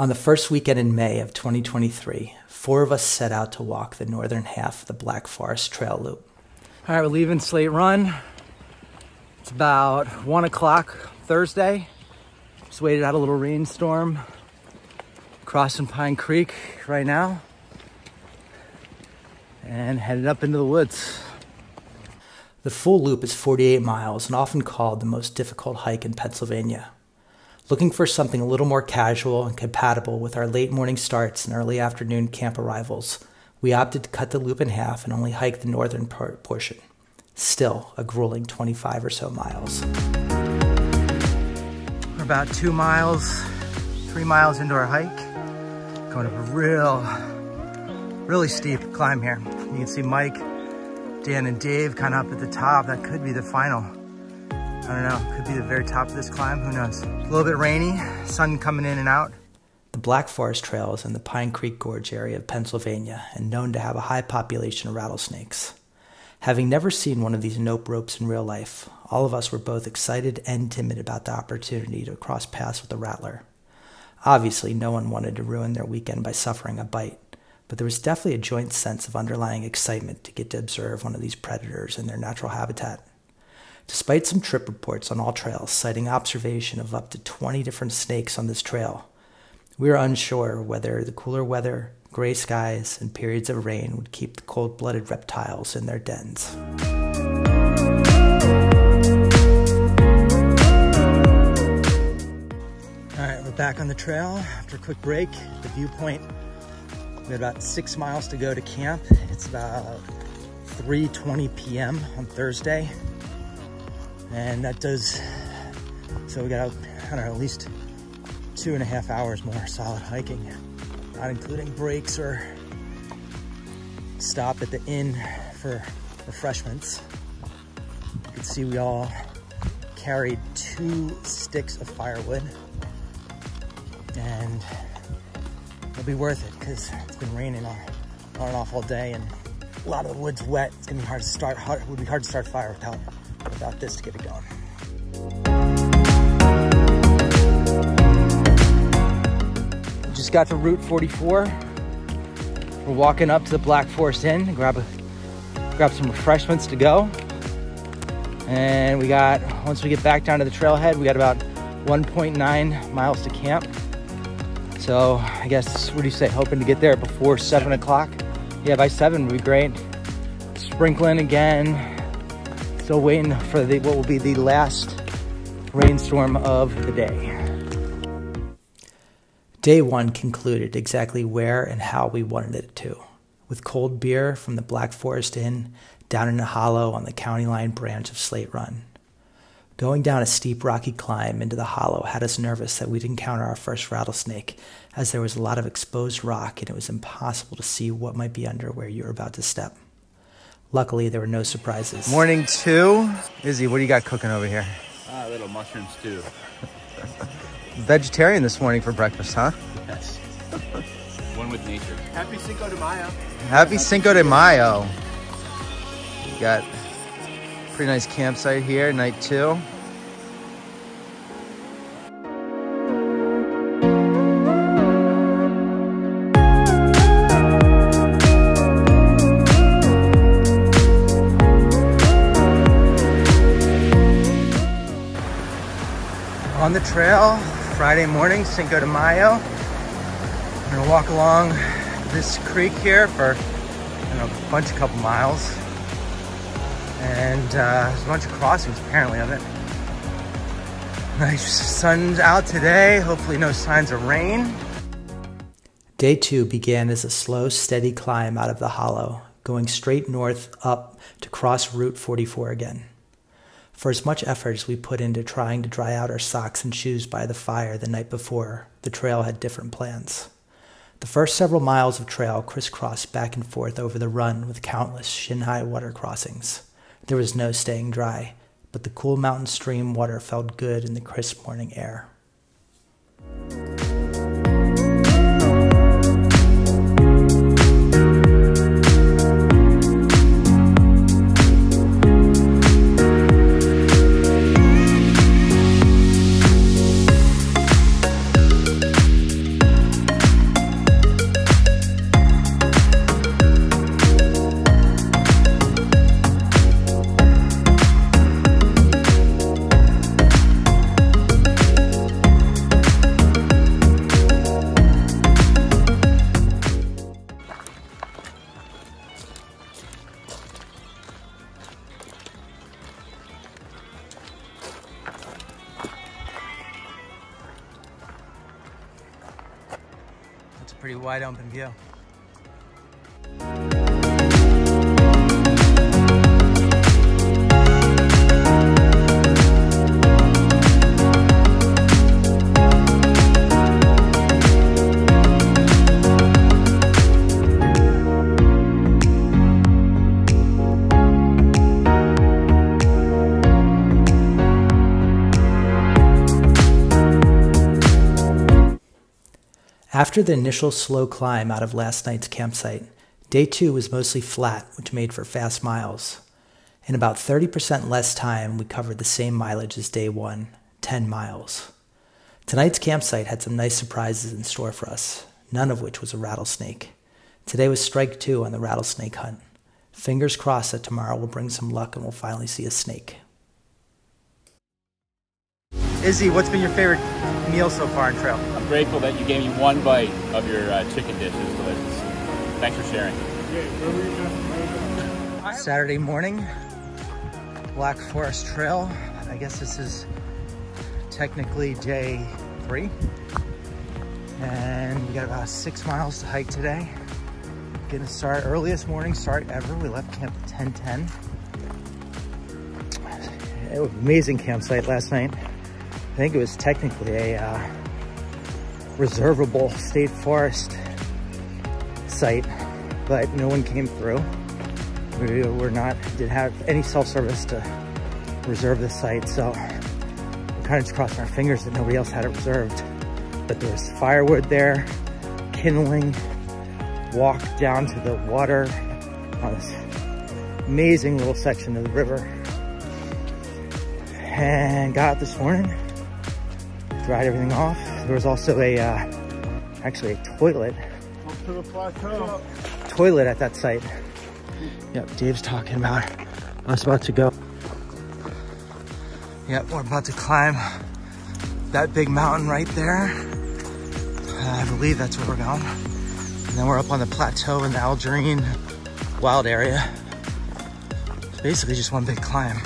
On the first weekend in May of 2023, 4 of us set out to walk the northern half of the Black Forest Trail Loop. All right, we're leaving Slate Run. It's about 1 o'clock Thursday. Just waited out a little rainstorm. Crossing Pine Creek right now. And headed up into the woods. The full loop is 48 miles and often called the most difficult hike in Pennsylvania. Looking for something a little more casual and compatible with our late morning starts and early afternoon camp arrivals, we opted to cut the loop in half and only hike the northern portion. Still a grueling 25 or so miles. We're about 3 miles into our hike. Going up a really steep climb here. You can see Mike, Dan, and Dave kind of up at the top. That could be the final. I don't know, could be the very top of this climb, who knows. A little bit rainy, sun coming in and out. The Black Forest Trail is in the Pine Creek Gorge area of Pennsylvania and known to have a high population of rattlesnakes. Having never seen one of these nope ropes in real life, all of us were both excited and timid about the opportunity to cross paths with a rattler. Obviously, no one wanted to ruin their weekend by suffering a bite, but there was definitely a joint sense of underlying excitement to get to observe one of these predators in their natural habitat. Despite some trip reports on all trails citing observation of up to 20 different snakes on this trail, we were unsure whether the cooler weather, gray skies, and periods of rain would keep the cold-blooded reptiles in their dens. All right, we're back on the trail after a quick break. The viewpoint, we had about 6 miles to go to camp. It's about 3:20 p.m. on Thursday. And that does, so we got, I don't know, at least 2.5 hours more solid hiking, not including breaks or stop at the inn for refreshments. You can see we all carried 2 sticks of firewood, and it'll be worth it because it's been raining on and off all day, and a lot of the wood's wet. It's gonna be hard to start. It would be hard to start a fire without this to get it going. We just got to Route 44. We're walking up to the Black Forest Inn to grab some refreshments to go. And once we get back down to the trailhead, we got about 1.9 miles to camp. So I guess, what do you say, hoping to get there before 7 o'clock? Yeah, by 7 would be great. Sprinkling again. Still waiting for what will be the last rainstorm of the day. Day 1 concluded exactly where and how we wanted it to, with cold beer from the Black Forest Inn down in a hollow on the county line branch of Slate Run. Going down a steep rocky climb into the hollow had us nervous that we'd encounter our first rattlesnake, as there was a lot of exposed rock and it was impossible to see what might be under where you were about to step. Luckily, there were no surprises. Morning 2. Izzy, what do you got cooking over here? A little mushroom stew. Vegetarian this morning for breakfast, huh? Yes. One with nature. Happy Cinco de Mayo. Happy Cinco de Mayo. Got a pretty nice campsite here, night 2. On the trail, Friday morning, Cinco de Mayo. I'm gonna walk along this creek here for a couple miles. And there's a bunch of crossings apparently of it. Nice sun's out today, hopefully no signs of rain. Day 2 began as a slow, steady climb out of the hollow, going straight north up to cross Route 44 again. For as much effort as we put into trying to dry out our socks and shoes by the fire the night before, the trail had different plans. The first several miles of trail crisscrossed back and forth over the run with countless shin-high water crossings. There was no staying dry, but the cool mountain stream water felt good in the crisp morning air. pretty wide open view. After the initial slow climb out of last night's campsite, day 2 was mostly flat, which made for fast miles. In about 30% less time, we covered the same mileage as day 1, 10 miles. Tonight's campsite had some nice surprises in store for us, none of which was a rattlesnake. Today was strike 2 on the rattlesnake hunt. Fingers crossed that tomorrow will bring some luck and we'll finally see a snake. Izzy, what's been your favorite meal so far on trail? I'm grateful that you gave me one bite of your chicken dish. It was delicious. Thanks for sharing. Saturday morning, Black Forest Trail. I guess this is technically day 3. And we got about 6 miles to hike today. Gonna start earliest morning start ever. We left camp at 10:10. It was an amazing campsite last night. I think it was technically a reservable state forest site, but no one came through. We didn't have any self-service to reserve the site, so we kind of just crossed our fingers that nobody else had it reserved. But there was firewood there, kindling, walk down to the water on this amazing little section of the river, and got out this morning. Dried everything off. There was also actually a toilet. Up to the plateau. Toilet at that site. Yep, Dave's talking about us about to go. Yep, we're about to climb that big mountain right there. I believe that's where we're going. And then we're up on the plateau in the Algerine wild area. It's basically just one big climb.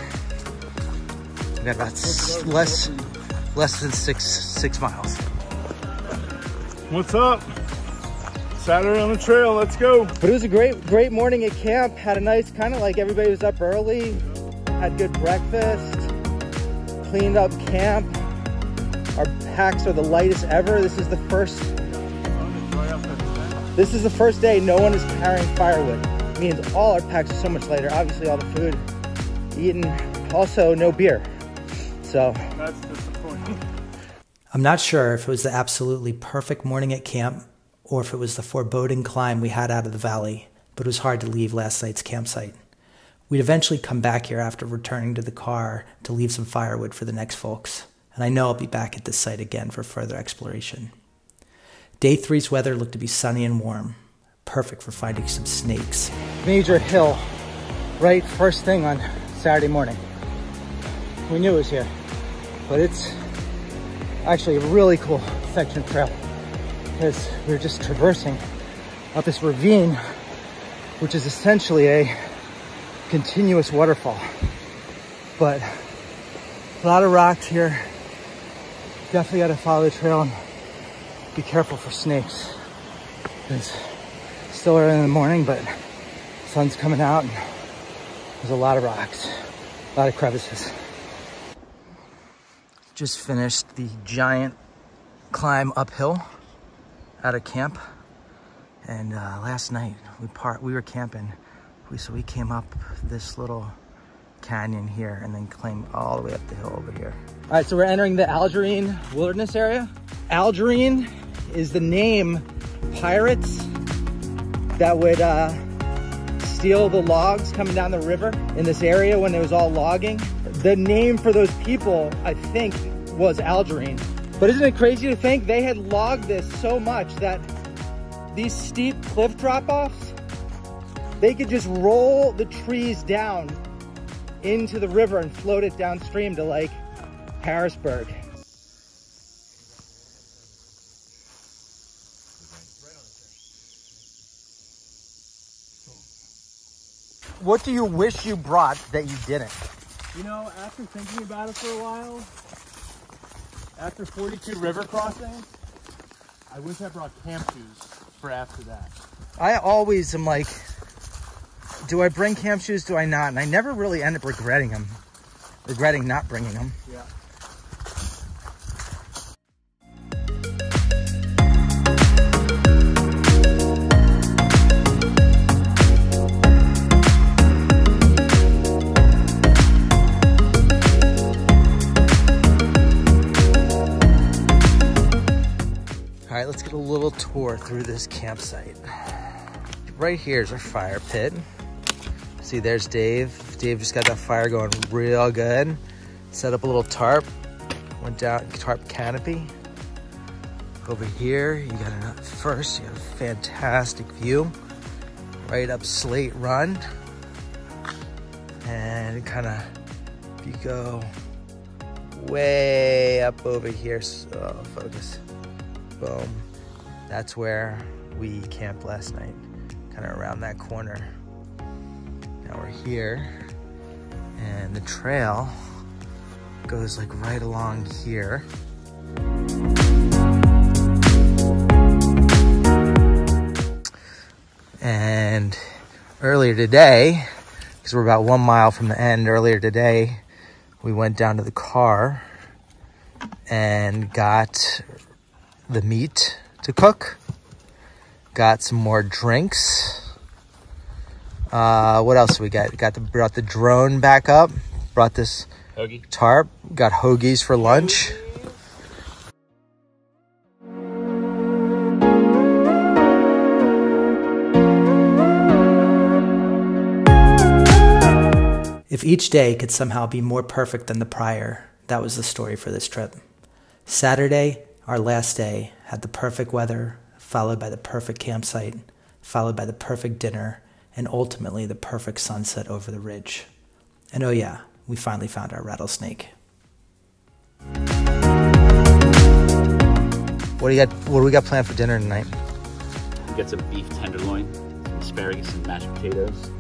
We got about less than six miles. What's up? Saturday on the trail, let's go. But it was a great morning at camp. Had a nice, kind of like everybody was up early, had good breakfast, cleaned up camp. Our packs are the lightest ever. This is the first day no one is carrying firewood. It means all our packs are so much lighter. Obviously all the food eaten, also no beer. So that's disappointing. I'm not sure if it was the absolutely perfect morning at camp or if it was the foreboding climb we had out of the valley, but it was hard to leave last night's campsite. We'd eventually come back here after returning to the car to leave some firewood for the next folks, and I know I'll be back at this site again for further exploration. Day 3's weather looked to be sunny and warm, perfect for finding some snakes. Major hill, right first thing on Saturday morning. We knew it was here, but it's actually a really cool section of trail because we were just traversing up this ravine, which is essentially a continuous waterfall. But a lot of rocks here. Definitely got to follow the trail and be careful for snakes. It's still early in the morning, but the sun's coming out and there's a lot of rocks, a lot of crevices. Just finished the giant climb uphill out of camp, and last night we were camping, so we came up this little canyon here and then climbed all the way up the hill over here. All right, so we're entering the Algerine Wilderness area. Algerine is the name pirates that would steal the logs coming down the river in this area when it was all logging. The name for those people, I think, was Algerine. But isn't it crazy to think they had logged this so much that these steep cliff drop-offs, they could just roll the trees down into the river and float it downstream to like Harrisburg. What do you wish you brought that you didn't? You know, after thinking about it for a while, after 42 river crossings, I wish I brought camp shoes. for after that. I always am like, do I bring camp shoes? Do I not? And I never really end up regretting them. Regretting not bringing them. Yeah. All right, let's get a little tour through this campsite. Right here is our fire pit. See, there's Dave. Dave just got that fire going real good. Set up a little tarp. Went down, tarp canopy. Over here, you got a fantastic view. Right up Slate Run. And kind of, if you go way up over here, so focus. Boom. That's where we camped last night, kind of around that corner. Now we're here, and the trail goes like right along here. And earlier today, because we're about 1 mile from the end, earlier today, we went down to the car and got the meat to cook. Got some more drinks. What else we got? Brought the drone back up. Brought this Hoagie. tarp. Got hoagies for lunch. If each day could somehow be more perfect than the prior, that was the story for this trip. Saturday, our last day, had the perfect weather, followed by the perfect campsite, followed by the perfect dinner, and ultimately the perfect sunset over the ridge. And oh yeah, we finally found our rattlesnake. What do we got planned for dinner tonight? We got some beef tenderloin, some asparagus, and mashed potatoes.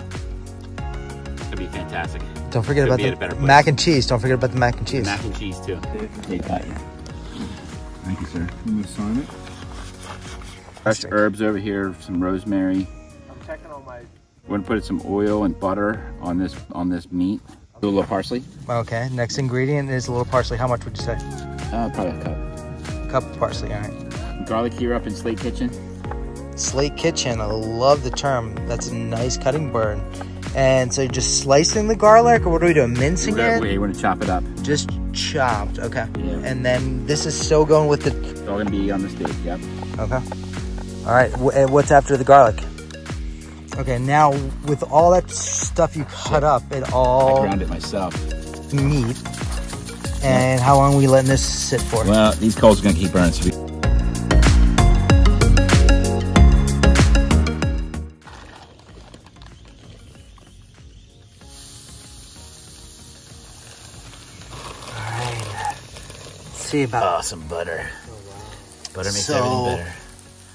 It's gonna be fantastic. Don't forget about the mac and cheese. Don't forget about the mac and cheese. Mac and cheese too. Thank you, sir. You want to sign it? Fresh herbs over here, some rosemary. I'm checking on my. We're gonna put some oil and butter on this meat. Do a little parsley. Okay, next ingredient is a little parsley. How much would you say? Probably a cup. Cup of parsley, all right. Garlic here up in Slate Kitchen. Slate Kitchen, I love the term. That's a nice cutting board. And so you're just slicing the garlic, or what are we doing, mincing it? We're gonna chop it up. Just chopped, okay. Yeah. And then this is still going with the... It's all gonna be on the steak, yep. Okay. All right, what's after the garlic? Okay, now with all that stuff you cut up, it all... I ground it myself. Meat. And how long are we letting this sit for? Well, these coals are gonna keep burning, so see about some butter. Butter makes everything better.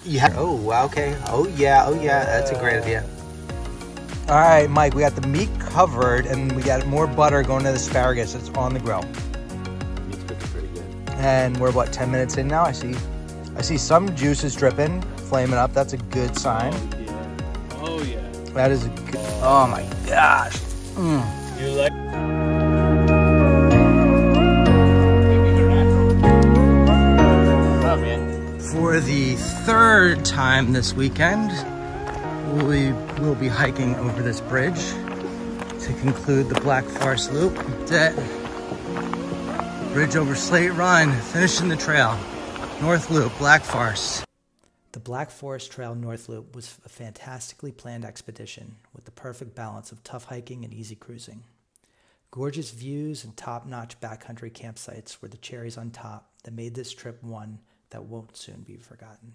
Yeah. Oh, wow, okay. Oh yeah, that's a great idea. All right, Mike, we got the meat covered, and we got more butter going to the asparagus that's on the grill. Meat's cooking pretty good. And we're what, 10 minutes in now? I see some juices dripping, flaming up. That's a good sign. Oh yeah. That is a good. Oh my gosh. You like? For the third time this weekend, we will be hiking over this bridge to conclude the Black Forest Loop. That's it. Bridge over Slate Run, finishing the trail. North Loop, Black Forest. The Black Forest Trail North Loop was a fantastically planned expedition with the perfect balance of tough hiking and easy cruising. Gorgeous views and top-notch backcountry campsites were the cherries on top that made this trip one that won't soon be forgotten.